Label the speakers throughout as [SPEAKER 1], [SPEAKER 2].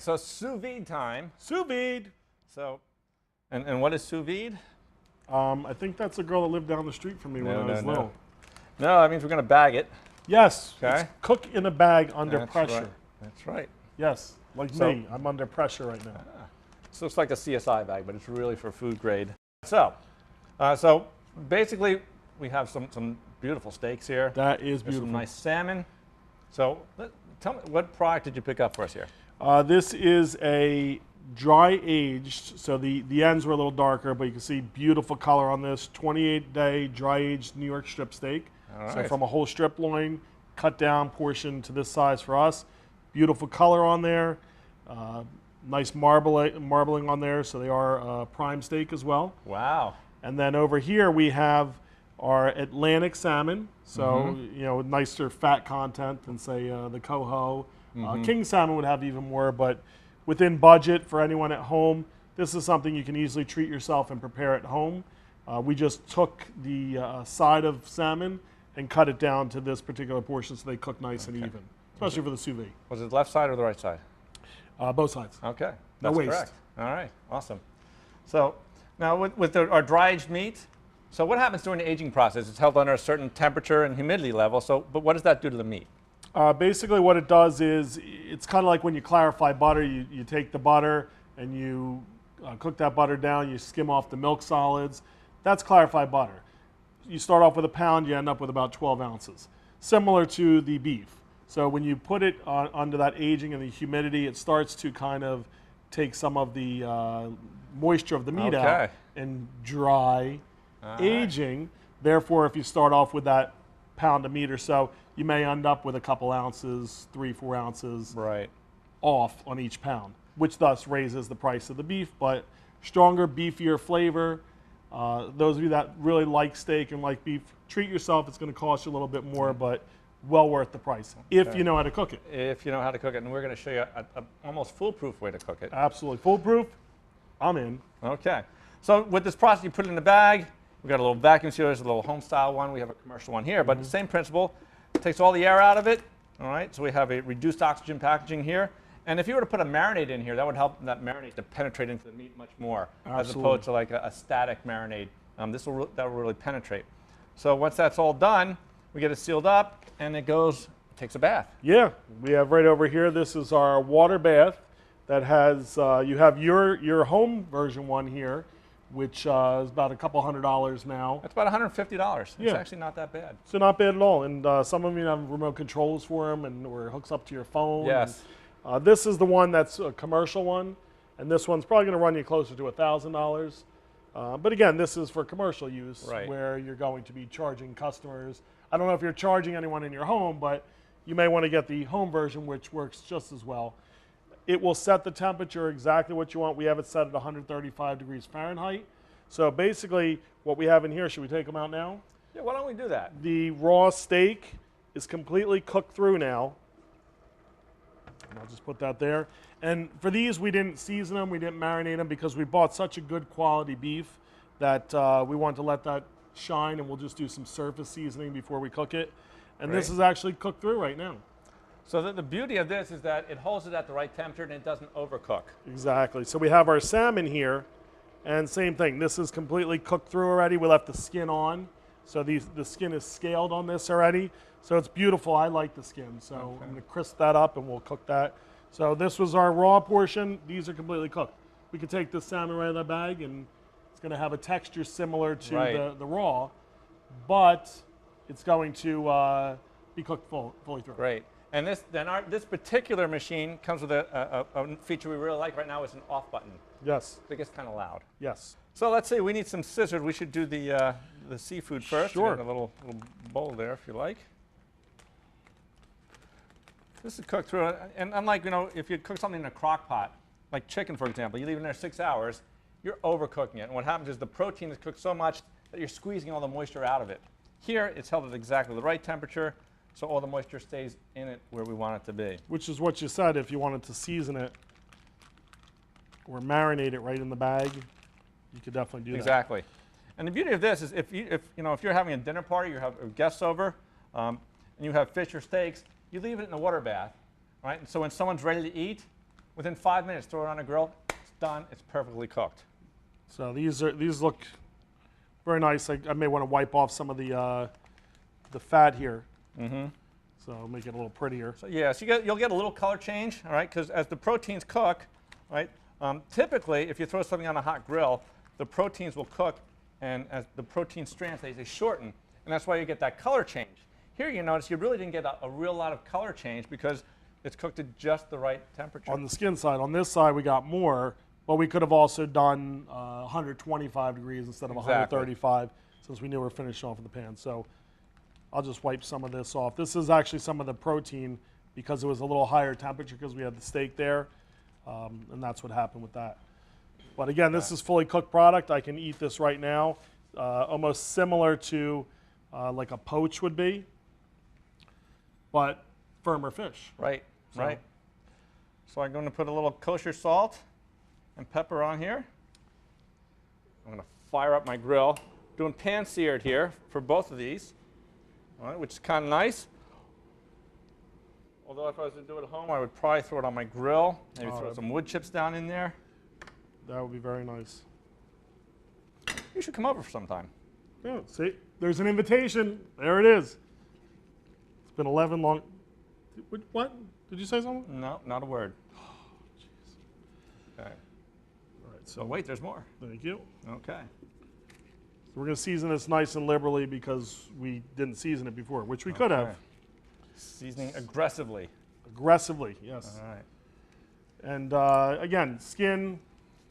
[SPEAKER 1] so sous vide time.
[SPEAKER 2] Sous vide.
[SPEAKER 1] So, and what is sous vide?
[SPEAKER 2] I think that's a girl that lived down the street from me when I was little.
[SPEAKER 1] No, that means we're going to bag it.
[SPEAKER 2] Yes.
[SPEAKER 1] Okay.
[SPEAKER 2] It's cook in a bag under
[SPEAKER 1] That's
[SPEAKER 2] pressure.
[SPEAKER 1] Right. That's right.
[SPEAKER 2] Yes. Like me. I'm under pressure right now.
[SPEAKER 1] This looks like a CSI bag, but it's really for food grade. So, so basically, we have some beautiful steaks here.
[SPEAKER 2] That is
[SPEAKER 1] There's
[SPEAKER 2] beautiful.
[SPEAKER 1] some nice salmon. So, tell me, what product did you pick up for us here?
[SPEAKER 2] This is a dry aged, so the ends were a little darker, but you can see beautiful color on this. 28-day dry aged New York strip steak.
[SPEAKER 1] All
[SPEAKER 2] So
[SPEAKER 1] right.
[SPEAKER 2] from a whole strip loin, cut down portion to this size for us. Beautiful color on there. Nice marbling on there, so they are prime steak as well.
[SPEAKER 1] Wow.
[SPEAKER 2] And then over here we have our Atlantic salmon, so you know, with nicer fat content than say the coho. King salmon would have even more, but within budget for anyone at home, this is something you can easily treat yourself and prepare at home. We just took the side of salmon and cut it down to this particular portion so they cook nice and even, especially for the sous vide.
[SPEAKER 1] Was it the left side or the right side?
[SPEAKER 2] Both sides.
[SPEAKER 1] Okay.
[SPEAKER 2] No
[SPEAKER 1] That's
[SPEAKER 2] waste.
[SPEAKER 1] correct. All right. Awesome. So now with our dry aged meat, so what happens during the aging process? It's held under a certain temperature and humidity level. So, but what does that do to the meat?
[SPEAKER 2] Basically what it does is, it's kind of like when you clarify butter, you take the butter and you cook that butter down, you skim off the milk solids. That's clarified butter. You start off with a pound, you end up with about 12 ounces. Similar to the beef. So when you put it under that aging and the humidity, it starts to kind of take some of the moisture of the meat out and dry aging. Therefore, if you start off with that pound of meat or so, you may end up with a couple ounces, 3-4 ounces off on each pound, which thus raises the price of the beef. But stronger, beefier flavor. Those of you that really like steak and like beef, treat yourself. It's going to cost you a little bit more, but well worth the price if you know how to cook it.
[SPEAKER 1] If you know how to cook it, and we're going to show you a almost foolproof way to cook it.
[SPEAKER 2] Absolutely. Foolproof, I'm in.
[SPEAKER 1] Okay. So with this process, you put it in the bag. We've got a little vacuum sealer. There's a little home style one. We have a commercial one here, but the same principle. Takes all the air out of it. All right. So we have a reduced oxygen packaging here. And if you were to put a marinade in here, that would help that marinade to penetrate into the meat much more, as opposed to like a static marinade. That will really penetrate. So once that's all done, we get it sealed up, and it takes a bath.
[SPEAKER 2] Yeah, we have right over here. This is our water bath that has. You have your home version one here, which is about a couple $100 now.
[SPEAKER 1] That's about $150. It's
[SPEAKER 2] Yeah.
[SPEAKER 1] actually not that bad.
[SPEAKER 2] So not bad at all. And some of you have remote controls for them, or it hooks up to your phone.
[SPEAKER 1] Yes.
[SPEAKER 2] And, this is the one that's a commercial one, and this one's probably going to run you closer to $1,000. But again, this is for commercial use, where you're going to be charging customers. I don't know if you're charging anyone in your home, but you may want to get the home version, which works just as well. It will set the temperature exactly what you want. We have it set at 135 degrees Fahrenheit. So basically, what we have in here, should we take them out now?
[SPEAKER 1] Yeah, why don't we do that?
[SPEAKER 2] The raw steak is completely cooked through now. And I'll just put that there. And for these, we didn't season them, we didn't marinate them, because we bought such a good quality beef that we wanted to let that shine, and we'll just do some surface seasoning before we cook it. And this is actually cooked through right now.
[SPEAKER 1] So the beauty of this is that it holds it at the right temperature and it doesn't overcook.
[SPEAKER 2] Exactly. So we have our salmon here, and same thing. This is completely cooked through already. We left the skin on, so the skin is scaled on this already. So it's beautiful. I like the skin, so I'm going to crisp that up and we'll cook that. So this was our raw portion. These are completely cooked. We could take this salmon right out of the bag, and it's going to have a texture similar to the raw, but it's going to be cooked fully through.
[SPEAKER 1] Great. And this particular machine comes with a feature we really like right now. Is an off button.
[SPEAKER 2] Yes.
[SPEAKER 1] It gets kind of loud.
[SPEAKER 2] Yes.
[SPEAKER 1] So let's see. We need some scissors. We should do the seafood first.
[SPEAKER 2] Sure.
[SPEAKER 1] Got a little bowl there, if you like. This is cooked through, and unlike, if you cook something in a crock pot, like chicken, for example, you leave it in there 6 hours, you're overcooking it. And what happens is the protein is cooked so much that you're squeezing all the moisture out of it. Here, it's held at exactly the right temperature, so all the moisture stays in it where we want it to be.
[SPEAKER 2] Which is what you said. If you wanted to season it or marinate it right in the bag, you could definitely do that.
[SPEAKER 1] Exactly. And the beauty of this is if you're having a dinner party, you have guests over, and you have fish or steaks, you leave it in the water bath, right? And so when someone's ready to eat, Within 5 minutes, throw it on a grill. It's done. It's perfectly cooked.
[SPEAKER 2] So these look very nice. I may want to wipe off some of the fat here. So make it a little prettier.
[SPEAKER 1] So yeah, so you'll get a little color change, all right? Because as the proteins cook, right? Typically, if you throw something on a hot grill, the proteins will cook, and as the protein strands, they shorten, and that's why you get that color change. Here, you notice you really didn't get a real lot of color change because it's cooked at just the right temperature.
[SPEAKER 2] On the skin side, on this side, we got more, but we could have also done 125 degrees instead of
[SPEAKER 1] Exactly.
[SPEAKER 2] 135, since we knew we were finishing off in the pan. So I'll just wipe some of this off. This is actually some of the protein because it was a little higher temperature because we had the steak there, and that's what happened with that. But again, this is fully cooked product. I can eat this right now, almost similar to like a poach would be, but firmer fish.
[SPEAKER 1] Right,
[SPEAKER 2] So-
[SPEAKER 1] right. So I'm going to put a little kosher salt and pepper on here. I'm going to fire up my grill. Doing pan seared here for both of these, all right, which is kind of nice. Although if I was to do it at home, I would probably throw it on my grill, maybe throw some wood chips down in there.
[SPEAKER 2] That would be very nice.
[SPEAKER 1] You should come over for some time.
[SPEAKER 2] Yeah, see, there's an invitation. There it is. It's been 11 long. What? Did you say something?
[SPEAKER 1] No, not a word. Okay.
[SPEAKER 2] All right,
[SPEAKER 1] So wait, there's more.
[SPEAKER 2] thank you.
[SPEAKER 1] Okay.
[SPEAKER 2] So we're going to season this nice and liberally because we didn't season it before, which we could have.
[SPEAKER 1] Okay. Seasoning aggressively.
[SPEAKER 2] Aggressively, yes.
[SPEAKER 1] All right.
[SPEAKER 2] And again, skin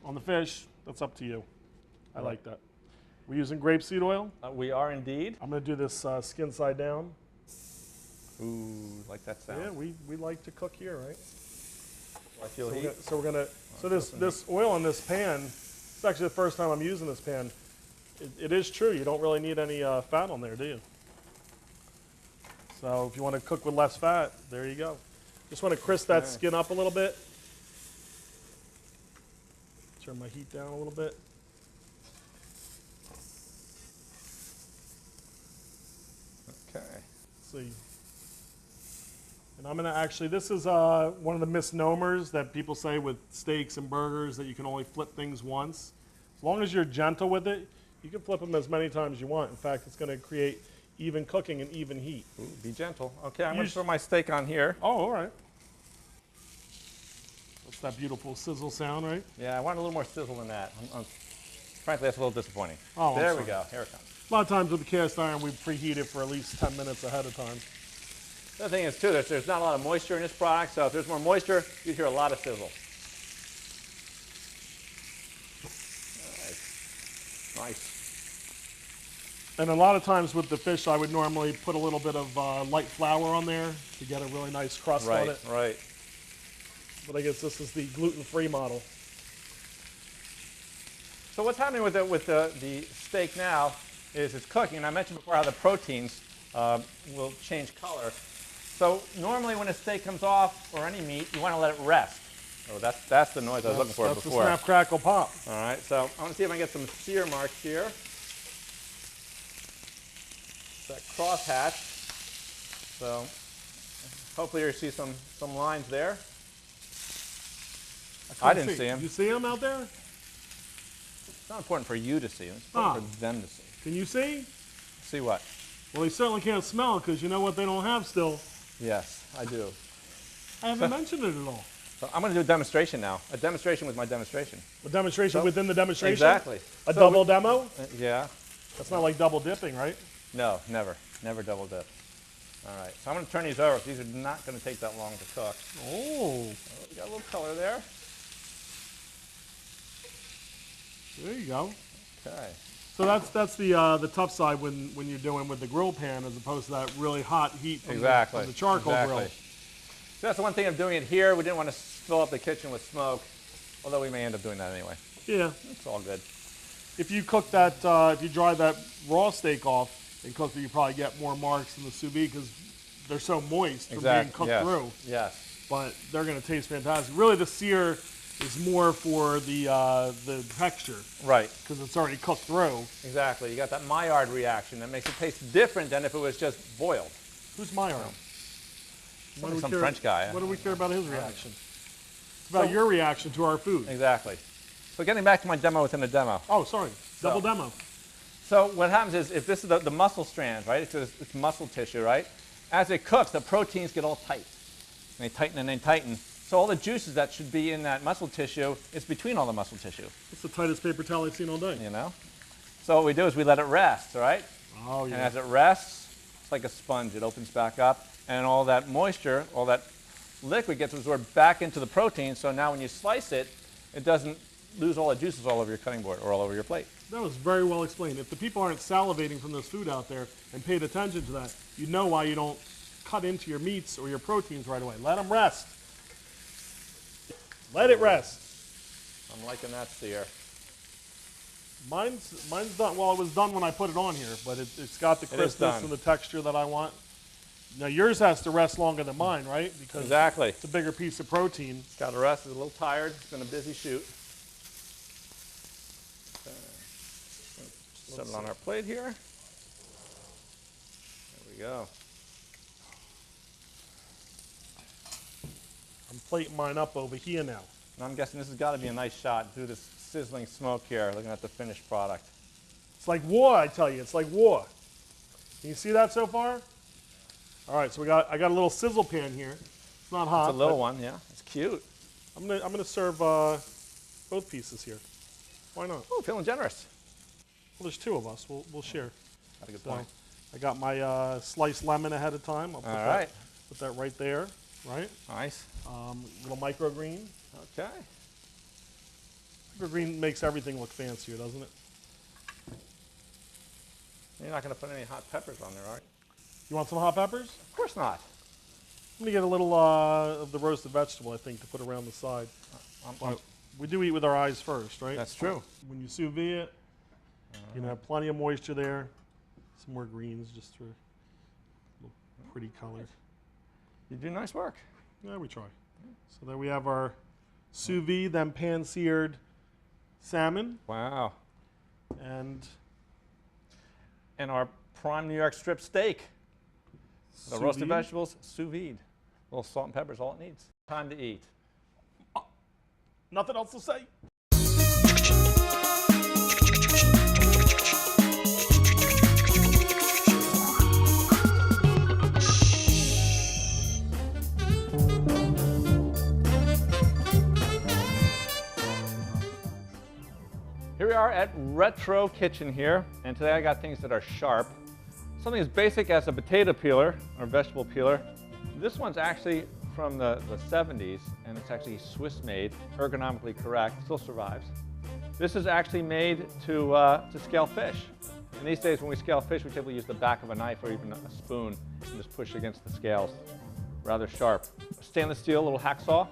[SPEAKER 2] on the fish, that's up to you. I like that. We're using grapeseed oil.
[SPEAKER 1] We are indeed.
[SPEAKER 2] I'm going to do this skin side down.
[SPEAKER 1] Ooh, like that sound.
[SPEAKER 2] Yeah, we like to cook here, right?
[SPEAKER 1] I feel
[SPEAKER 2] So
[SPEAKER 1] heat.
[SPEAKER 2] we're gonna. So this oil in this pan. It's actually the first time I'm using this pan. It is true. You don't really need any fat on there, do you? So if you want to cook with less fat, there you go. Just want to crisp that skin up a little bit. Turn my heat down a little bit.
[SPEAKER 1] Okay.
[SPEAKER 2] Let's see. And I'm going to actually, this is one of the misnomers that people say with steaks and burgers, that you can only flip things once. As long as you're gentle with it, you can flip them as many times as you want. In fact, it's going to create even cooking and even heat.
[SPEAKER 1] Ooh, be gentle. Okay, I'm
[SPEAKER 2] You
[SPEAKER 1] going to
[SPEAKER 2] sh-
[SPEAKER 1] throw my steak on here.
[SPEAKER 2] Oh, all right. That's that beautiful sizzle sound, right?
[SPEAKER 1] Yeah, I want a little more sizzle than that. Frankly, that's a little disappointing.
[SPEAKER 2] Oh, I'm
[SPEAKER 1] there we
[SPEAKER 2] sorry.
[SPEAKER 1] go. Here it comes.
[SPEAKER 2] A lot of times with the cast iron, we preheat it for at least 10 minutes ahead of time.
[SPEAKER 1] The other thing is, too, there's not a lot of moisture in this product, so if there's more moisture, you hear a lot of sizzle. Nice.
[SPEAKER 2] And a lot of times with the fish, I would normally put a little bit of light flour on there to get a really nice crust on
[SPEAKER 1] Right,
[SPEAKER 2] it.
[SPEAKER 1] right.
[SPEAKER 2] But I guess this is the gluten-free model.
[SPEAKER 1] So what's happening with the steak now is it's cooking. And I mentioned before how the proteins will change color. So normally when a steak comes off, or any meat, you want to let it rest. Oh, that's the noise I was looking for
[SPEAKER 2] That's
[SPEAKER 1] before.
[SPEAKER 2] the snap, crackle, pop.
[SPEAKER 1] All right, so I want to see if I can get some sear marks here. That crosshatch. So hopefully you see some lines there. I didn't see them.
[SPEAKER 2] You see them out there?
[SPEAKER 1] It's not important for you to see. It's important for them to see.
[SPEAKER 2] Can you see?
[SPEAKER 1] See what?
[SPEAKER 2] Well, they certainly can't smell because you know what they don't have still?
[SPEAKER 1] Yes, I do.
[SPEAKER 2] I haven't mentioned it at all.
[SPEAKER 1] So I'm going to do a demonstration now. A demonstration with my demonstration.
[SPEAKER 2] A demonstration within the demonstration?
[SPEAKER 1] Exactly.
[SPEAKER 2] A
[SPEAKER 1] So
[SPEAKER 2] double demo?
[SPEAKER 1] Yeah.
[SPEAKER 2] That's not like double dipping, right?
[SPEAKER 1] No, never. Never double dip. All right. So I'm going to turn these over. These are not going to take that long to cook.
[SPEAKER 2] Oh,
[SPEAKER 1] We got a little color there.
[SPEAKER 2] there you go.
[SPEAKER 1] Okay.
[SPEAKER 2] So that's the tough side when you're doing with the grill pan as opposed to that really hot heat from,
[SPEAKER 1] Exactly.
[SPEAKER 2] from the charcoal grill.
[SPEAKER 1] Exactly. So that's the one thing of doing it here. We didn't want to fill up the kitchen with smoke, although we may end up doing that anyway.
[SPEAKER 2] Yeah.
[SPEAKER 1] It's all good.
[SPEAKER 2] If you cook that, if you dry that raw steak off and cook it, you probably get more marks in the sous vide because they're so moist from being cooked
[SPEAKER 1] yes.
[SPEAKER 2] through.
[SPEAKER 1] Yes.
[SPEAKER 2] But they're going to taste fantastic. Really, the sear is more for the texture
[SPEAKER 1] Right.
[SPEAKER 2] because it's already cooked through.
[SPEAKER 1] Exactly. You got that Maillard reaction that makes it taste different than if it was just boiled.
[SPEAKER 2] Who's Maillard?
[SPEAKER 1] Some French guy.
[SPEAKER 2] What do we care about his reaction? It's about your reaction to our food.
[SPEAKER 1] Exactly. So getting back to my demo within a demo.
[SPEAKER 2] Oh, sorry. Double demo.
[SPEAKER 1] So what happens is, if this is the muscle strand, right? It's muscle tissue, right? As it cooks, the proteins get all tight. And they tighten and they tighten. So all the juices that should be in that muscle tissue is between all the muscle tissue,
[SPEAKER 2] It's the tightest paper towel I've seen all day.
[SPEAKER 1] you know? So what we do is we let it rest, all right?
[SPEAKER 2] Oh,
[SPEAKER 1] And
[SPEAKER 2] yeah.
[SPEAKER 1] as it rests, it's like a sponge. It opens back up, and all that moisture, all that liquid gets absorbed back into the protein. So now when you slice it, it doesn't lose all the juices all over your cutting board or all over your plate.
[SPEAKER 2] That was very well explained. If the people aren't salivating from this food out there and paid attention to that, you know why you don't cut into your meats or your proteins right away. Let them rest. Let it rest.
[SPEAKER 1] I'm liking that sear.
[SPEAKER 2] Mine's done. Well, it was done when I put it on here, but it's got the
[SPEAKER 1] It is
[SPEAKER 2] crispness
[SPEAKER 1] done.
[SPEAKER 2] and the texture that I want. Now yours has to rest longer than mine, right? Because
[SPEAKER 1] Exactly.
[SPEAKER 2] it's a bigger piece of protein.
[SPEAKER 1] It's got to rest. It's a little tired. It's been a busy shoot. Set it on our plate here. There we go.
[SPEAKER 2] I'm plating mine up over here now.
[SPEAKER 1] And I'm guessing this has got to be a nice shot through this sizzling smoke here, looking at the finished product.
[SPEAKER 2] It's like war, I tell you. It's like war. Can you see that so far? All right, so I got a little sizzle pan here. It's not hot.
[SPEAKER 1] It's a little
[SPEAKER 2] but
[SPEAKER 1] one, yeah. It's cute.
[SPEAKER 2] I'm gonna serve both pieces here. Why not?
[SPEAKER 1] Oh, feeling generous.
[SPEAKER 2] Well, there's two of us. We'll share.
[SPEAKER 1] That's a good
[SPEAKER 2] So
[SPEAKER 1] point.
[SPEAKER 2] I got my sliced lemon ahead of time. I'll
[SPEAKER 1] All
[SPEAKER 2] put that right there. Right.
[SPEAKER 1] Nice.
[SPEAKER 2] Little microgreen.
[SPEAKER 1] Okay.
[SPEAKER 2] Microgreen makes everything look fancier, doesn't it?
[SPEAKER 1] You're not going to put any hot peppers on there, are you?
[SPEAKER 2] You want some hot peppers?
[SPEAKER 1] Of course not.
[SPEAKER 2] Let me get a little of the roasted vegetable, I think, to put around the side. But we do eat with our eyes first, right?
[SPEAKER 1] That's true.
[SPEAKER 2] When you sous vide it, you can have plenty of moisture there. Some more greens just for a little pretty color.
[SPEAKER 1] You do nice work.
[SPEAKER 2] Yeah, we try. So there we have our sous vide, then pan-seared salmon,
[SPEAKER 1] Wow.
[SPEAKER 2] and
[SPEAKER 1] And our prime New York strip steak. The
[SPEAKER 2] sous
[SPEAKER 1] roasted
[SPEAKER 2] vide.
[SPEAKER 1] vegetables, sous vide. A little salt and pepper is all it needs. Time to eat.
[SPEAKER 2] Nothing else to say.
[SPEAKER 1] Here we are at Retro Kitchen here, and today I got things that are sharp. Something as basic as a potato peeler or vegetable peeler. This one's actually from the 70s, and it's actually Swiss made, ergonomically correct, still survives. This is actually made to scale fish. And these days when we scale fish, we typically use the back of a knife or even a spoon and just push against the scales. Rather sharp. Stainless steel little hacksaw.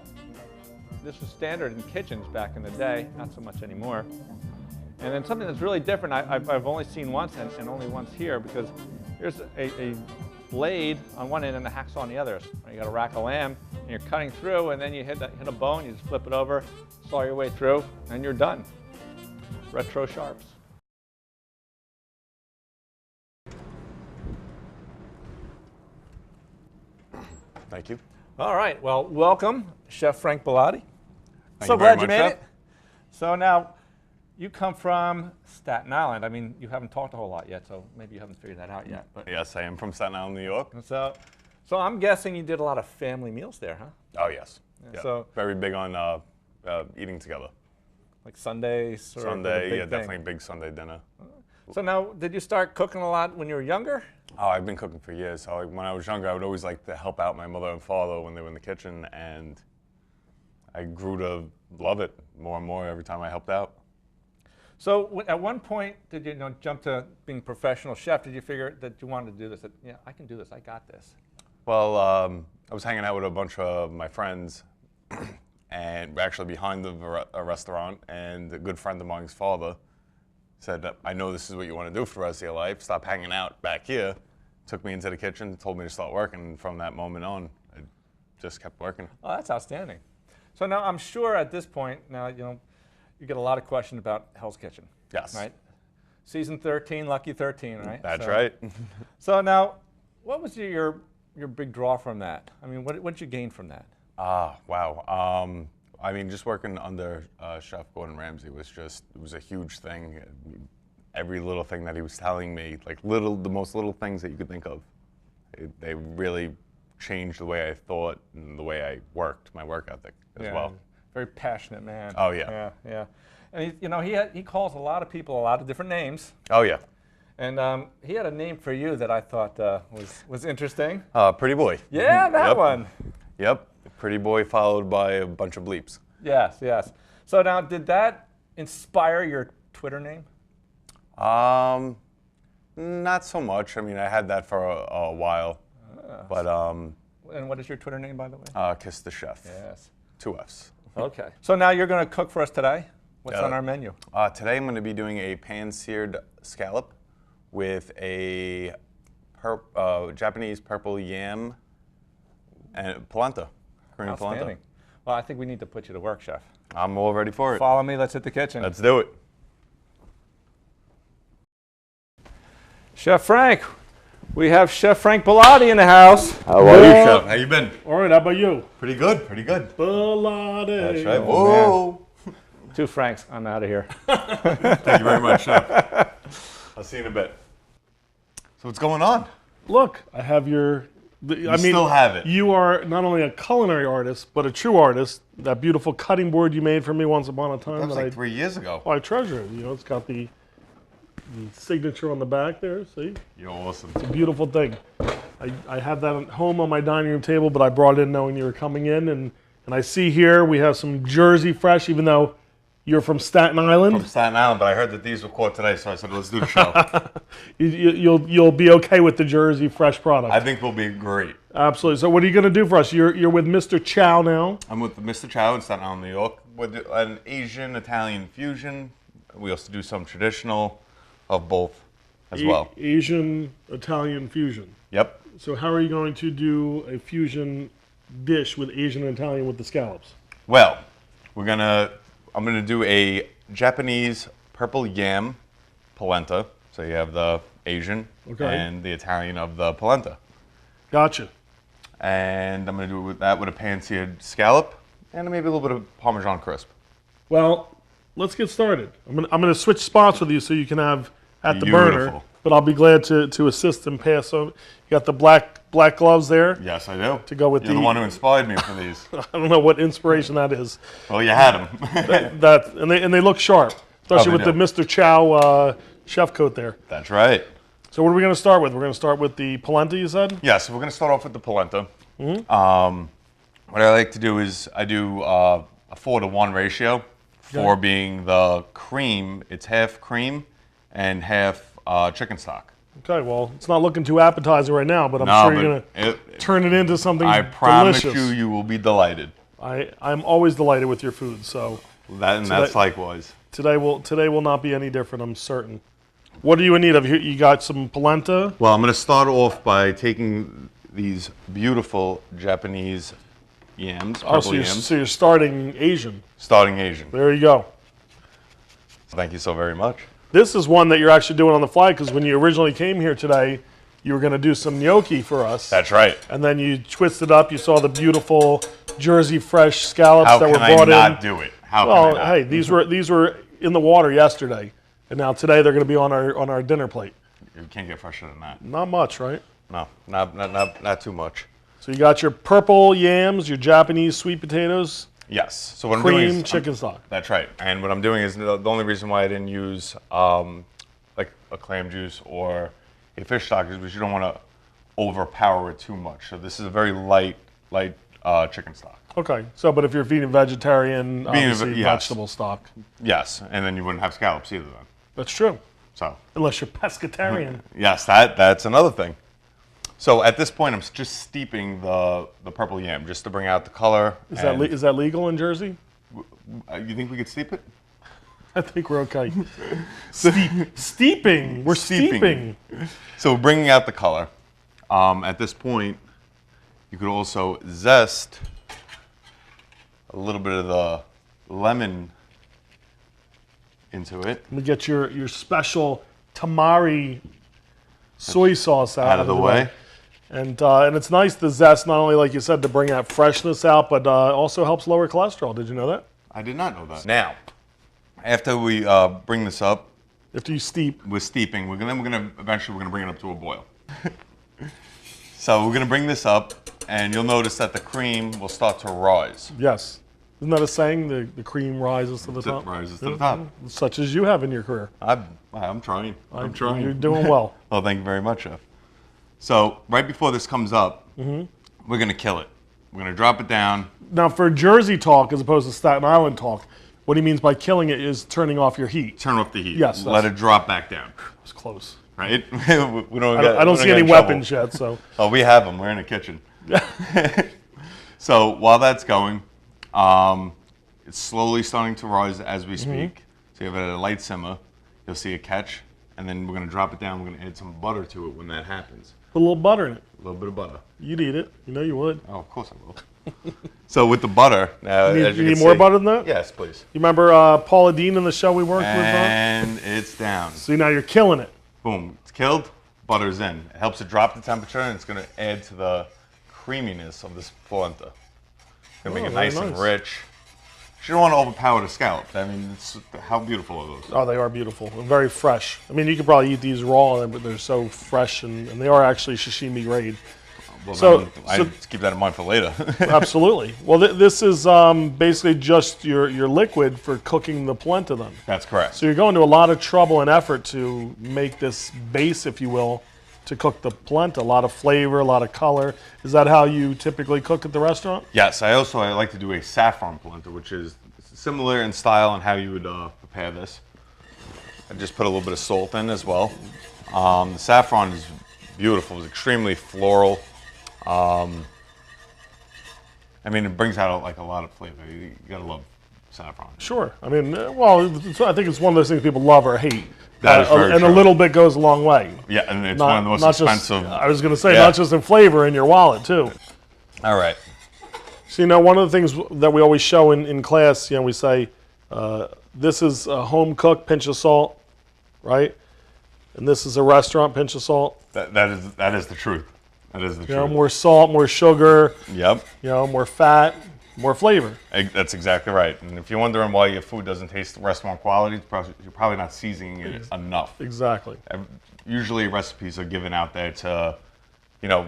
[SPEAKER 1] This was standard in kitchens back in the day, not so much anymore. And then something that's really different, I've only seen once and only once here, because here's a blade on one end and a hacksaw on the other. So you got a rack of lamb, and you're cutting through, and then you hit a bone, you just flip it over, saw your way through, and you're done. Retro sharps.
[SPEAKER 3] Thank you.
[SPEAKER 1] All right, well, welcome, Chef Frank Bellotti.
[SPEAKER 3] Thank
[SPEAKER 1] So
[SPEAKER 3] you very
[SPEAKER 1] glad you
[SPEAKER 3] much,
[SPEAKER 1] made
[SPEAKER 3] Chef.
[SPEAKER 1] it. So now, you come from Staten Island. I mean, you haven't talked a whole lot yet, so maybe you haven't figured that out yet. But
[SPEAKER 3] Yes, I am from Staten Island, New York.
[SPEAKER 1] so I'm guessing you did a lot of family meals there, huh?
[SPEAKER 3] Oh, yes. Yeah.
[SPEAKER 1] so-
[SPEAKER 3] Very big on eating together.
[SPEAKER 1] Like Sundays? Sort of like a
[SPEAKER 3] Sunday,
[SPEAKER 1] big
[SPEAKER 3] yeah,
[SPEAKER 1] thing.
[SPEAKER 3] definitely a big Sunday dinner.
[SPEAKER 1] So now, did you start cooking a lot when you were younger?
[SPEAKER 3] Oh, I've been cooking for years. So like, when I was younger, I would always like to help out my mother and father when they were in the kitchen, and I grew to love it more and more every time I helped out.
[SPEAKER 1] So at one point, did you, jump to being professional chef? Did you figure that you wanted to do this? That, yeah, I can do this. I got this.
[SPEAKER 3] Well, I was hanging out with a bunch of my friends, and we're actually behind a restaurant, and a good friend of mine's father said, I know this is what you want to do for the rest of your life. Stop hanging out back here. Took me into the kitchen, told me to start working, and from that moment on, I just kept working.
[SPEAKER 1] Oh, that's outstanding. So now I'm sure at this point, now, you get a lot of questions about Hell's Kitchen.
[SPEAKER 3] Yes.
[SPEAKER 1] Right? Season 13, Lucky 13, right?
[SPEAKER 3] That's
[SPEAKER 1] So-
[SPEAKER 3] right.
[SPEAKER 1] So now, what was your big draw from that? I mean, what did you gain from that?
[SPEAKER 3] Wow. I mean, just working under Chef Gordon Ramsay it was a huge thing. Every little thing that he was telling me, like the most little things that you could think of, they really changed the way I thought and the way I worked, my work ethic as well.
[SPEAKER 1] Very passionate man.
[SPEAKER 3] Oh, yeah.
[SPEAKER 1] Yeah. And he calls a lot of people a lot of different names.
[SPEAKER 3] Oh, yeah.
[SPEAKER 1] And he had a name for you that I thought was interesting.
[SPEAKER 3] Pretty Boy.
[SPEAKER 1] Yeah, that one.
[SPEAKER 3] Yep. Pretty Boy followed by a bunch of bleeps.
[SPEAKER 1] Yes. So now, did that inspire your Twitter name?
[SPEAKER 3] Not so much. I mean, I had that for a while. But,
[SPEAKER 1] And what is your Twitter name, by the way?
[SPEAKER 3] Kiss the Chef.
[SPEAKER 1] Yes.
[SPEAKER 3] 2 F's.
[SPEAKER 1] Okay. So now you're going to cook for us today? What's on our menu?
[SPEAKER 3] Today I'm going to be doing a pan-seared scallop with a Japanese purple yam and polenta, Korean polenta.
[SPEAKER 1] Outstanding. Well, I think we need to put you to work, Chef.
[SPEAKER 3] I'm all ready for it.
[SPEAKER 1] Follow me. Let's hit the kitchen.
[SPEAKER 3] Let's do it.
[SPEAKER 1] Chef Frank, we have Chef Frank Bellotti in the house.
[SPEAKER 3] How are you, Chef? How you been?
[SPEAKER 2] All right, how about you?
[SPEAKER 3] Pretty good, pretty good.
[SPEAKER 2] Bellotti.
[SPEAKER 3] That's right. Whoa.
[SPEAKER 1] 2 Franks. I'm out of here.
[SPEAKER 3] Thank you very much, Chef. I'll see you in a bit. So what's going on?
[SPEAKER 2] Look, I have your.
[SPEAKER 3] Still have it.
[SPEAKER 2] You are not only a culinary artist, but a true artist. That beautiful cutting board you made for me once upon a time.
[SPEAKER 3] That was like 3 years ago.
[SPEAKER 2] I treasure it. It's got the signature on the back there. See?
[SPEAKER 3] You're awesome.
[SPEAKER 2] It's a beautiful thing. I have that at home on my dining room table, but I brought it in knowing you were coming in. And I see here we have some Jersey Fresh, even though you're from Staten Island.
[SPEAKER 3] From Staten Island, but I heard that these were caught today, so I said, let's do the show.
[SPEAKER 2] You'll be okay with the Jersey Fresh product.
[SPEAKER 3] I think we'll be great.
[SPEAKER 2] Absolutely. So what are you going to do for us? You're with Mr. Chow now.
[SPEAKER 3] I'm with Mr. Chow in Staten Island, New York, with an Asian-Italian fusion. We also do some traditional of both as well.
[SPEAKER 2] Asian Italian fusion.
[SPEAKER 3] Yep.
[SPEAKER 2] So how are you going to do a fusion dish with Asian and Italian with the scallops?
[SPEAKER 3] Well, I'm gonna do a Japanese purple yam polenta. So you have the Asian and the Italian of the polenta.
[SPEAKER 2] Gotcha.
[SPEAKER 3] And I'm gonna do with a pan-seared scallop and maybe a little bit of Parmesan crisp.
[SPEAKER 2] Well, let's get started. I'm gonna switch spots with you so you can have at the burner. But I'll be glad to assist and pass over. You got the black gloves there.
[SPEAKER 3] Yes, I do.
[SPEAKER 2] To go with
[SPEAKER 3] You're the one who inspired me for these.
[SPEAKER 2] I don't know what inspiration that is.
[SPEAKER 3] Well, you had them.
[SPEAKER 2] and they look sharp, especially with the Mr. Chow chef coat there.
[SPEAKER 3] That's right.
[SPEAKER 2] So what are we going to start with? We're going to start with the polenta, you said?
[SPEAKER 3] Yeah, so we're going to start off with the polenta. What I like to do is I do a 4-to-1 ratio. 4 being the cream. It's half cream and half chicken stock.
[SPEAKER 2] Okay, well, it's not looking too appetizing right now, but I'm sure you're going to turn it into something delicious.
[SPEAKER 3] I promise you will be delighted.
[SPEAKER 2] I'm always delighted with your food, so.
[SPEAKER 3] That's likewise.
[SPEAKER 2] Today will not be any different, I'm certain. What are you in need of? You got some polenta?
[SPEAKER 3] Well, I'm going to start off by taking these beautiful Japanese yams, purple yams.
[SPEAKER 2] So you're starting Asian.
[SPEAKER 3] Starting Asian.
[SPEAKER 2] There you go.
[SPEAKER 3] Thank you so very much.
[SPEAKER 2] This is one that you're actually doing on the fly because when you originally came here today, you were going to do some gnocchi for us.
[SPEAKER 3] That's right.
[SPEAKER 2] And then you twisted up. You saw the beautiful Jersey Fresh scallops that were brought in.
[SPEAKER 3] How can I not do it?
[SPEAKER 2] Well, hey, these were in the water yesterday, and now today they're going to be on our dinner plate.
[SPEAKER 3] You can't get fresher than that.
[SPEAKER 2] Not much, right?
[SPEAKER 3] No, not too much.
[SPEAKER 2] So you got your purple yams, your Japanese sweet potatoes.
[SPEAKER 3] Yes. So what I'm
[SPEAKER 2] doing
[SPEAKER 3] is
[SPEAKER 2] chicken stock.
[SPEAKER 3] That's right. And what I'm doing is the only reason why I didn't use like a clam juice or a fish stock is because you don't want to overpower it too much. So this is a very light chicken stock.
[SPEAKER 2] Okay. So, but if you're feeding vegetarian, obviously vegetable stock.
[SPEAKER 3] Yes, and then you wouldn't have scallops either then.
[SPEAKER 2] That's true.
[SPEAKER 3] So.
[SPEAKER 2] Unless you're pescatarian.
[SPEAKER 3] Yes, that's another thing. So at this point, I'm just steeping the purple yam just to bring out the color.
[SPEAKER 2] Is that legal in Jersey?
[SPEAKER 3] You think we could steep it?
[SPEAKER 2] I think we're okay. Steeping. We're steeping.
[SPEAKER 3] So bringing out the color. At this point, you could also zest a little bit of the lemon into it.
[SPEAKER 2] Let me get your special tamari soy sauce out
[SPEAKER 3] of the way.
[SPEAKER 2] And it's nice, the zest, not only, like you said, to bring that freshness out, but also helps lower cholesterol. Did you know that?
[SPEAKER 3] I did not know that. Now, after we bring this up,
[SPEAKER 2] After you steep.
[SPEAKER 3] we're steeping. Eventually we're gonna bring it up to a boil. So we're gonna bring this up, and you'll notice that the cream will start to rise.
[SPEAKER 2] Yes. Isn't that a saying? The cream rises to the top?
[SPEAKER 3] It rises to the top.
[SPEAKER 2] Such as you have in your career.
[SPEAKER 3] I'm trying. I'm trying.
[SPEAKER 2] You're doing well.
[SPEAKER 3] Oh, thank you very much, Chef. So right before this comes up, we're gonna kill it. We're gonna drop it down.
[SPEAKER 2] Now, for Jersey talk as opposed to Staten Island talk, what he means by killing it is turning off your heat.
[SPEAKER 3] Turn off the heat.
[SPEAKER 2] Yes,
[SPEAKER 3] Let it drop back down.
[SPEAKER 2] It's close.
[SPEAKER 3] Right?
[SPEAKER 2] I don't see any weapons yet, so.
[SPEAKER 3] Oh, we have them. We're in the kitchen. So while that's going, it's slowly starting to rise as we speak. So you have it at a light simmer. You'll see a catch, and then we're going to drop it down. We're going to add some butter to it when that happens.
[SPEAKER 2] Put a little butter in it.
[SPEAKER 3] A little bit of butter.
[SPEAKER 2] You'd eat it. You know you would.
[SPEAKER 3] Oh, of course I will. So with the butter, now
[SPEAKER 2] You
[SPEAKER 3] as you
[SPEAKER 2] need
[SPEAKER 3] can
[SPEAKER 2] more
[SPEAKER 3] see-
[SPEAKER 2] butter than that?
[SPEAKER 3] Yes, please.
[SPEAKER 2] You remember Paula Dean in the show we worked with?
[SPEAKER 3] And it's down.
[SPEAKER 2] See, now you're killing it.
[SPEAKER 3] Boom. It's killed. Butter's in. It helps it drop the temperature, and it's going to add to the creaminess of this polenta. It's going to make it
[SPEAKER 2] very
[SPEAKER 3] nice and
[SPEAKER 2] nice.
[SPEAKER 3] rich. You don't want to overpower the scallop. I mean, how beautiful are those?
[SPEAKER 2] Oh, they are beautiful and very fresh. I mean, you could probably eat these raw, but they're so fresh, and they are actually sashimi grade.
[SPEAKER 3] Well,
[SPEAKER 2] So-
[SPEAKER 3] I just keep that in mind for later.
[SPEAKER 2] Absolutely. Well, this is basically just your liquid for cooking the polenta then.
[SPEAKER 3] That's correct.
[SPEAKER 2] So you're going to a lot of trouble and effort to make this base, if you will, to cook the polenta. A lot of flavor, a lot of color. Is that how you typically cook at the restaurant?
[SPEAKER 3] Yes, I like to do a saffron polenta, which is similar in style on how you would prepare this. I just put a little bit of salt in as well. The saffron is beautiful. It's extremely floral. I mean, it brings out like a lot of flavor. You gotta love saffron.
[SPEAKER 2] Sure. I mean, I think it's one of those things people love or hate.
[SPEAKER 3] That is very
[SPEAKER 2] and a
[SPEAKER 3] true.
[SPEAKER 2] little bit goes a long way.
[SPEAKER 3] Yeah, and it's one of the most expensive.
[SPEAKER 2] Just, I was going to say,
[SPEAKER 3] Yeah.
[SPEAKER 2] not just in flavor, in your wallet, too.
[SPEAKER 3] All right.
[SPEAKER 2] So, one of the things that we always show in class, we say, this is a home cook, pinch of salt, right? And this is a restaurant, pinch of salt.
[SPEAKER 3] That is the truth. That is the truth.
[SPEAKER 2] More salt, more sugar,
[SPEAKER 3] Yep.
[SPEAKER 2] more fat, more flavor.
[SPEAKER 3] That's exactly right. And if you're wondering why your food doesn't taste restaurant quality, you're probably not seasoning it enough.
[SPEAKER 2] Exactly.
[SPEAKER 3] Usually recipes are given out there to,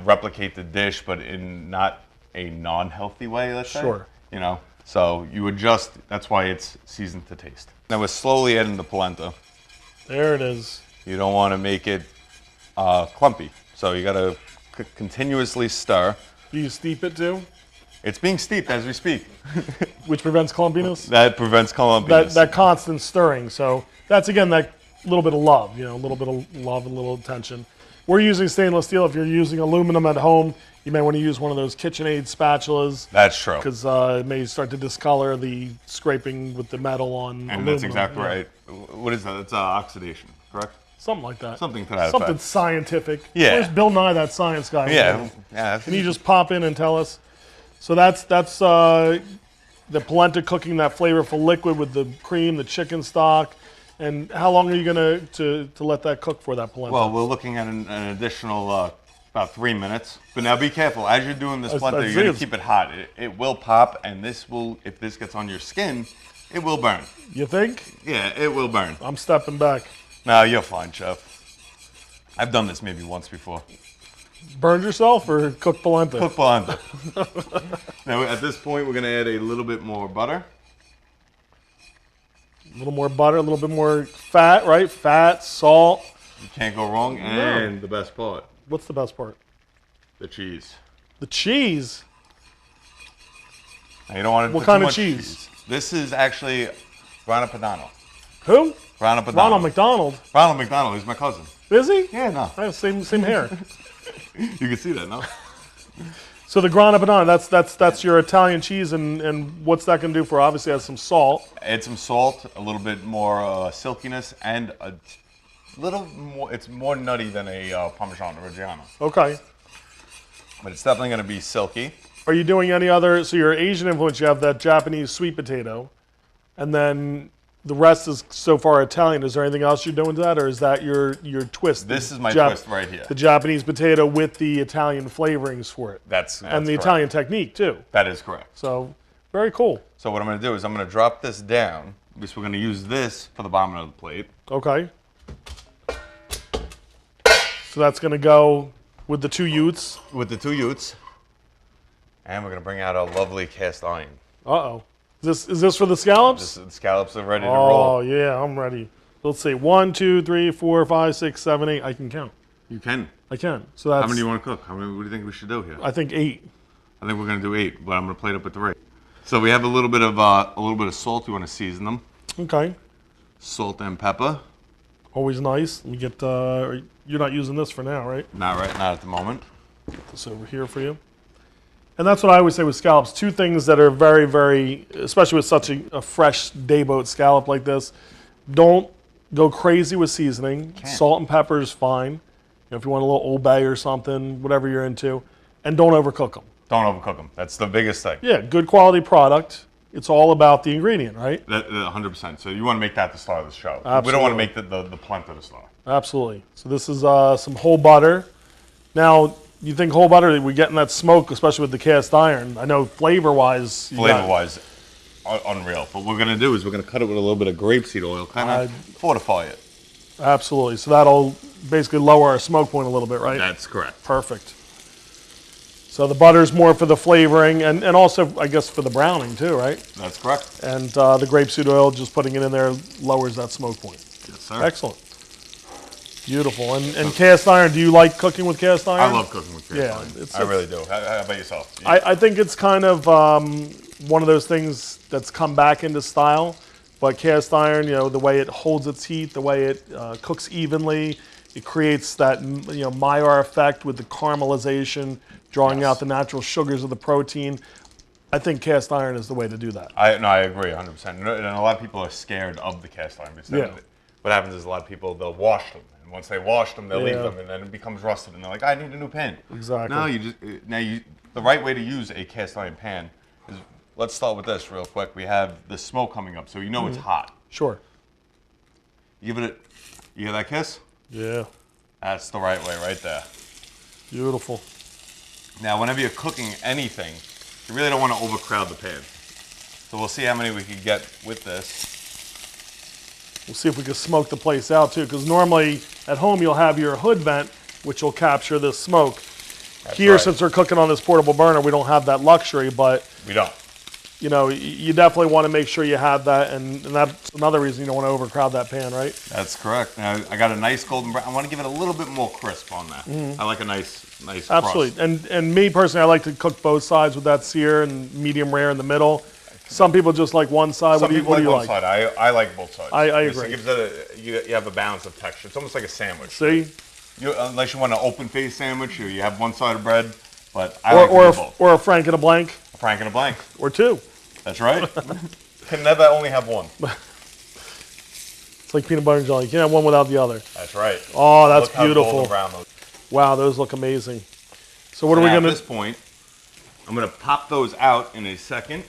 [SPEAKER 3] replicate the dish, but in not a non-healthy way, let's say.
[SPEAKER 2] Sure.
[SPEAKER 3] So you adjust, that's why it's seasoned to taste. Now we're slowly adding the polenta.
[SPEAKER 2] There it is.
[SPEAKER 3] You don't want to make it clumpy. So you got to continuously stir.
[SPEAKER 2] Do you steep it, too?
[SPEAKER 3] It's being steeped as we speak.
[SPEAKER 2] Which prevents clumpiness?
[SPEAKER 3] That prevents clumpiness.
[SPEAKER 2] That constant stirring. So that's, again, that little bit of love, a little bit of love and a little attention. We're using stainless steel. If you're using aluminum at home, you may want to use one of those KitchenAid spatulas
[SPEAKER 3] That's true.
[SPEAKER 2] because it may start to discolor the scraping with the metal on aluminum.
[SPEAKER 3] And that's exactly
[SPEAKER 2] Yeah.
[SPEAKER 3] right. What is that? It's oxidation, correct?
[SPEAKER 2] Something like that.
[SPEAKER 3] Something to that
[SPEAKER 2] Something
[SPEAKER 3] effect.
[SPEAKER 2] scientific.
[SPEAKER 3] Yeah.
[SPEAKER 2] Where's Bill Nye, that science guy?
[SPEAKER 3] Yeah.
[SPEAKER 2] Can you just pop in and tell us? So that's the polenta cooking that flavorful liquid with the cream, the chicken stock. And how long are you going to let that cook for, that polenta?
[SPEAKER 3] Well, we're looking at an additional about 3 minutes. But now be careful. As you're doing this polenta, you're going to keep it hot. It will pop, and if this gets on your skin, it will burn.
[SPEAKER 2] You think?
[SPEAKER 3] Yeah, it will burn.
[SPEAKER 2] I'm stepping back.
[SPEAKER 3] No, you're fine, Chef. I've done this maybe once before.
[SPEAKER 2] Burned yourself or cooked polenta?
[SPEAKER 3] Cook polenta. Now, at this point, we're going to add a little bit more butter.
[SPEAKER 2] A little more butter, a little bit more fat, right? Fat, salt.
[SPEAKER 3] You can't go wrong. And the best part,
[SPEAKER 2] What's the best part?
[SPEAKER 3] the cheese.
[SPEAKER 2] The cheese.
[SPEAKER 3] Now, you don't want to
[SPEAKER 2] What
[SPEAKER 3] put
[SPEAKER 2] kind
[SPEAKER 3] too
[SPEAKER 2] of
[SPEAKER 3] much
[SPEAKER 2] cheese?
[SPEAKER 3] This is actually Grana Padano.
[SPEAKER 2] Who?
[SPEAKER 3] Grana Padano.
[SPEAKER 2] Ronald McDonald.
[SPEAKER 3] Ronald McDonald, he's my cousin.
[SPEAKER 2] Is he?
[SPEAKER 3] Yeah, no.
[SPEAKER 2] I have same hair.
[SPEAKER 3] You can see that, no?
[SPEAKER 2] So the Grana Padano, that's your Italian cheese, and what's that going to do for? Obviously, it has some salt.
[SPEAKER 3] Add some salt, a little bit more silkiness, and a little more. It's more nutty than a Parmesan Reggiano,
[SPEAKER 2] Okay.
[SPEAKER 3] but it's definitely going to be silky.
[SPEAKER 2] Are you doing any other? So your Asian influence, you have that Japanese sweet potato, and then the rest is so far Italian. Is there anything else you're doing to that, or is that your twist?
[SPEAKER 3] This is my
[SPEAKER 2] Jap-
[SPEAKER 3] twist right here.
[SPEAKER 2] The Japanese potato with the Italian flavorings for it,
[SPEAKER 3] That's
[SPEAKER 2] and the
[SPEAKER 3] correct.
[SPEAKER 2] Italian technique too.
[SPEAKER 3] That is correct.
[SPEAKER 2] So very cool.
[SPEAKER 3] So what I'm going to do is I'm going to drop this down because we're going to use this for the bottom of the plate.
[SPEAKER 2] Okay. So that's going to go with the 2 Utes.
[SPEAKER 3] With the 2 Utes. And we're going to bring out our lovely cast iron.
[SPEAKER 2] Uh-oh. Is this for the scallops?
[SPEAKER 3] The scallops are ready to
[SPEAKER 2] Oh,
[SPEAKER 3] roll.
[SPEAKER 2] yeah, I'm ready. Let's see. 1, 2, 3, 4, 5, 6, 7, 8. I can count.
[SPEAKER 3] You can.
[SPEAKER 2] I can. So that's,
[SPEAKER 3] How many do you want to cook? What do you think we should do here?
[SPEAKER 2] I think 8.
[SPEAKER 3] I think we're going to do 8, but I'm going to plate up with 3. So we have a little bit of salt. You want to season them.
[SPEAKER 2] Okay.
[SPEAKER 3] Salt and pepper.
[SPEAKER 2] Always nice. Let me get, you're not using this for now, right?
[SPEAKER 3] Not at the moment.
[SPEAKER 2] Put this over here for you. And that's what I always say with scallops. 2 things that are very, very, especially with such a fresh day boat scallop like this, don't go crazy with seasoning. Salt and pepper is fine. You know, if you want a little Old Bay or something, whatever you're into. And don't overcook them.
[SPEAKER 3] Don't overcook them. That's the biggest thing.
[SPEAKER 2] Yeah, good quality product. It's all about the ingredient, right?
[SPEAKER 3] 100%. So you want to make that the star of the show. We
[SPEAKER 2] Absolutely.
[SPEAKER 3] don't want to make the polenta the star.
[SPEAKER 2] Absolutely. So this is some whole butter. Now, you think whole butter, we're getting that smoke, especially with the cast iron. I know flavor-wise.
[SPEAKER 3] Flavor-wise, unreal. But what we're going to do is we're going to cut it with a little bit of grapeseed oil, kind of fortify it.
[SPEAKER 2] Absolutely. So that'll basically lower our smoke point a little bit, right?
[SPEAKER 3] That's correct.
[SPEAKER 2] Perfect. So the butter's more for the flavoring and also, I guess, for the browning too, right?
[SPEAKER 3] That's correct.
[SPEAKER 2] And the grapeseed oil, just putting it in there, lowers that smoke point.
[SPEAKER 3] Yes, sir.
[SPEAKER 2] Excellent. Beautiful. And cast iron, do you like cooking with cast iron?
[SPEAKER 3] I love cooking with cast
[SPEAKER 2] Yeah,
[SPEAKER 3] iron.
[SPEAKER 2] it's-
[SPEAKER 3] I really do. How about yourself?
[SPEAKER 2] I think it's kind of one of those things that's come back into style. But cast iron, you know, the way it holds its heat, the way it cooks evenly, it creates that, you know, Maillard effect with the caramelization, drawing out the natural sugars of the protein. I think cast iron is the way to do that.
[SPEAKER 3] I agree 100%. And a lot of people are scared of the cast iron because
[SPEAKER 2] Yeah.
[SPEAKER 3] what happens is a lot of people, they'll wash them. And once they wash them, they'll leave
[SPEAKER 2] Yeah.
[SPEAKER 3] them, and then it becomes rusted. And they're like, I need a new pan.
[SPEAKER 2] Exactly.
[SPEAKER 3] No, the right way to use a cast iron pan is, let's start with this real quick. We have the smoke coming up, so you know it's hot.
[SPEAKER 2] Sure.
[SPEAKER 3] You hear that kiss?
[SPEAKER 2] Yeah.
[SPEAKER 3] That's the right way right there.
[SPEAKER 2] Beautiful.
[SPEAKER 3] Now, whenever you're cooking anything, you really don't want to overcrowd the pan. So we'll see how many we can get with this.
[SPEAKER 2] We'll see if we can smoke the place out too, because normally at home you'll have your hood vent, which will capture this smoke. Here,
[SPEAKER 3] right.
[SPEAKER 2] since we're cooking on this portable burner, we don't have that luxury, but
[SPEAKER 3] We don't.
[SPEAKER 2] you know, you definitely want to make sure you have that, and that's another reason you don't want to overcrowd that pan, right?
[SPEAKER 3] That's correct. Now, I got a nice golden brown. I want to give it a little bit more crisp on that. I like a nice crust.
[SPEAKER 2] Absolutely. And me personally, I like to cook both sides with that sear and medium rare in the middle. Some people just like one side.
[SPEAKER 3] Some people
[SPEAKER 2] what do you
[SPEAKER 3] like
[SPEAKER 2] like?
[SPEAKER 3] one side. I like both sides.
[SPEAKER 2] I
[SPEAKER 3] Because
[SPEAKER 2] agree.
[SPEAKER 3] It gives it you have a balance of texture. It's almost like a sandwich.
[SPEAKER 2] See?
[SPEAKER 3] Unless you want an open face sandwich, you have one side of bread. But I like to do both.
[SPEAKER 2] Or a frank and a blank,
[SPEAKER 3] A frank and a blank.
[SPEAKER 2] or 2.
[SPEAKER 3] That's right. Can never only have one.
[SPEAKER 2] It's like peanut butter and jelly. You can't have one without the other.
[SPEAKER 3] That's right.
[SPEAKER 2] Oh, that's
[SPEAKER 3] Look how
[SPEAKER 2] beautiful.
[SPEAKER 3] golden brown those.
[SPEAKER 2] Wow, those look amazing. So what are we
[SPEAKER 3] Now,
[SPEAKER 2] gonna?
[SPEAKER 3] At this point, I'm gonna pop those out in a second.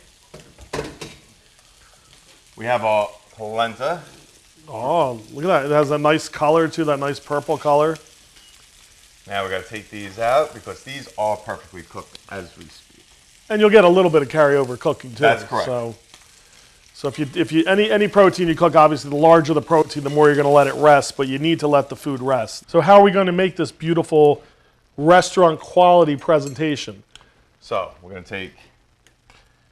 [SPEAKER 3] We have our polenta.
[SPEAKER 2] Oh, look at that! It has a nice color too. That nice purple color.
[SPEAKER 3] Now we gotta take these out because these are perfectly cooked as we speak.
[SPEAKER 2] And you'll get a little bit of carryover cooking too.
[SPEAKER 3] That's correct.
[SPEAKER 2] So if you any protein you cook, obviously the larger the protein, the more you're going to let it rest. But you need to let the food rest. So how are we going to make this beautiful restaurant quality presentation?
[SPEAKER 3] So we're gonna take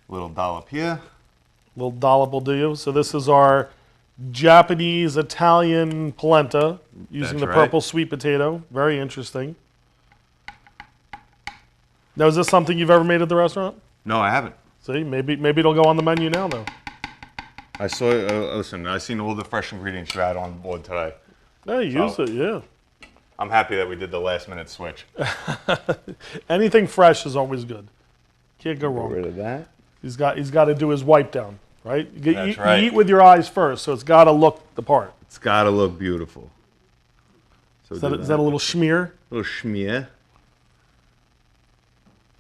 [SPEAKER 3] a little dollop here.
[SPEAKER 2] A little dollop will do you. So this is our Japanese Italian polenta using
[SPEAKER 3] That's
[SPEAKER 2] the
[SPEAKER 3] right.
[SPEAKER 2] purple sweet potato. Very interesting. Now, is this something you've ever made at the restaurant?
[SPEAKER 3] No, I haven't.
[SPEAKER 2] See, maybe it'll go on the menu now though.
[SPEAKER 3] I saw. Listen, I seen all the fresh ingredients you had on board today.
[SPEAKER 2] Yeah, you use it. Yeah.
[SPEAKER 3] I'm happy that we did the last minute switch.
[SPEAKER 2] Anything fresh is always good. Can't go
[SPEAKER 3] Get
[SPEAKER 2] wrong.
[SPEAKER 3] rid of that.
[SPEAKER 2] He's got to do his wipe down, right?
[SPEAKER 3] That's right.
[SPEAKER 2] You eat with your eyes first, so it's got to look the part.
[SPEAKER 3] It's gotta look beautiful. So
[SPEAKER 2] Is that a little schmear?
[SPEAKER 3] little schmear?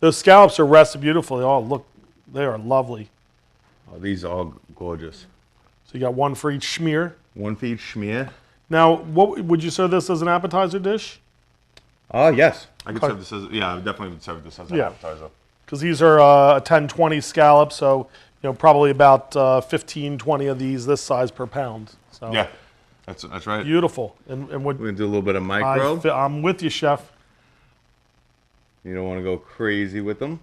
[SPEAKER 2] Those scallops are rested beautifully. Oh, look, they are lovely.
[SPEAKER 3] Oh, these are gorgeous.
[SPEAKER 2] So you got one for each schmear.
[SPEAKER 3] One for each schmear.
[SPEAKER 2] Now, what would you serve this as an appetizer dish?
[SPEAKER 3] Yes. I could
[SPEAKER 2] Okay.
[SPEAKER 3] serve this as, I definitely would serve this as an
[SPEAKER 2] Yeah.
[SPEAKER 3] appetizer.
[SPEAKER 2] Because these are a 10-20 scallop, so probably about 15, 20 of these this size per pound. So
[SPEAKER 3] Yeah, that's right.
[SPEAKER 2] beautiful. And what
[SPEAKER 3] We're gonna do a little bit of micro.
[SPEAKER 2] I'm with you, chef.
[SPEAKER 3] You don't want to go crazy with them.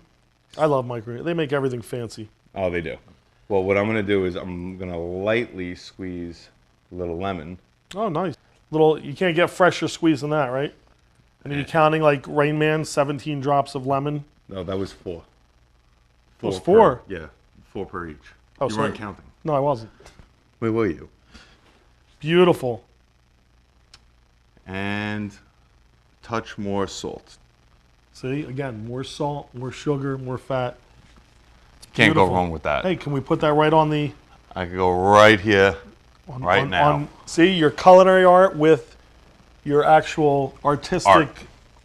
[SPEAKER 2] I love micro. They make everything fancy.
[SPEAKER 3] Oh, they do. Well, what I'm gonna do is I'm gonna lightly squeeze a little lemon.
[SPEAKER 2] Oh, nice. You can't get fresher squeeze than that, right? And are you counting like Rain Man, 17 drops of lemon?
[SPEAKER 3] No, that was 4.
[SPEAKER 2] It was 4?
[SPEAKER 3] Yeah, 4 per each.
[SPEAKER 2] Oh,
[SPEAKER 3] You
[SPEAKER 2] sorry.
[SPEAKER 3] weren't counting.
[SPEAKER 2] No, I wasn't.
[SPEAKER 3] Wait, were you?
[SPEAKER 2] Beautiful.
[SPEAKER 3] And touch more salt.
[SPEAKER 2] See, again, more salt, more sugar, more fat.
[SPEAKER 3] Can't
[SPEAKER 2] Beautiful.
[SPEAKER 3] go wrong with that.
[SPEAKER 2] Hey, can we put that right on the...
[SPEAKER 3] I could go right here, right now.
[SPEAKER 2] See, your culinary art with your actual artistic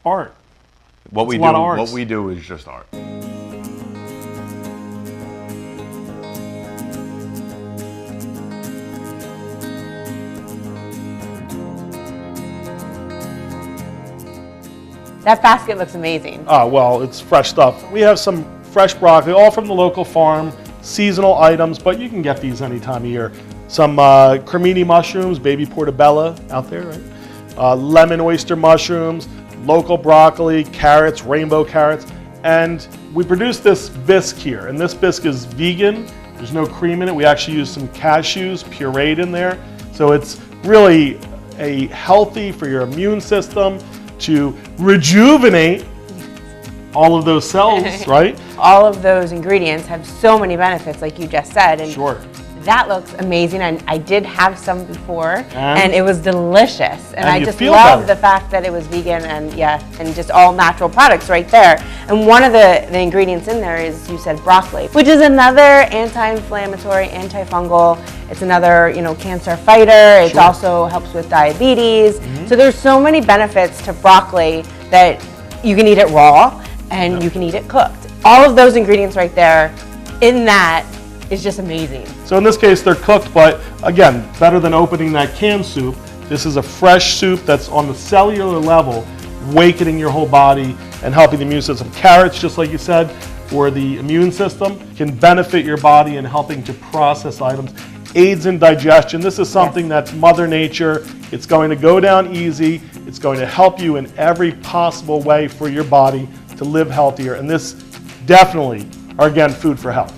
[SPEAKER 2] art.
[SPEAKER 3] What
[SPEAKER 2] It's a lot of arts.
[SPEAKER 3] what we do is just art.
[SPEAKER 4] That basket looks amazing.
[SPEAKER 2] Well, it's fresh stuff. We have some fresh broccoli, all from the local farm, seasonal items, but you can get these any time of year. Some cremini mushrooms, baby portobello out there, right? Lemon oyster mushrooms, local broccoli, carrots, rainbow carrots, and we produce this bisque here, and this bisque is vegan. There's no cream in it. We actually use some cashews pureed in there, so it's really a healthy for your immune system to rejuvenate all of those cells, right?
[SPEAKER 4] All of those ingredients have so many benefits, like you just said. And
[SPEAKER 2] Sure.
[SPEAKER 4] that looks amazing. And I did have some before,
[SPEAKER 2] And?
[SPEAKER 4] and it was delicious. And I
[SPEAKER 2] you
[SPEAKER 4] just
[SPEAKER 2] feel
[SPEAKER 4] love
[SPEAKER 2] better.
[SPEAKER 4] the fact that it was vegan and and just all natural products right there. And one of the ingredients in there is, you said, broccoli, which is another anti-inflammatory, antifungal. It's another, cancer fighter. It
[SPEAKER 2] Sure.
[SPEAKER 4] also helps with diabetes. So there's so many benefits to broccoli that you can eat it raw and you can eat it cooked. All of those ingredients right there in that is just amazing.
[SPEAKER 2] So in this case, they're cooked, but again, better than opening that canned soup. This is a fresh soup that's on the cellular level, awakening your whole body and helping the immune system. Carrots, just like you said, for the immune system, can benefit your body in helping to process items. Aids in digestion. This is something that's Mother Nature. It's going to go down easy. It's going to help you in every possible way for your body to live healthier. And this definitely are, again, food for health.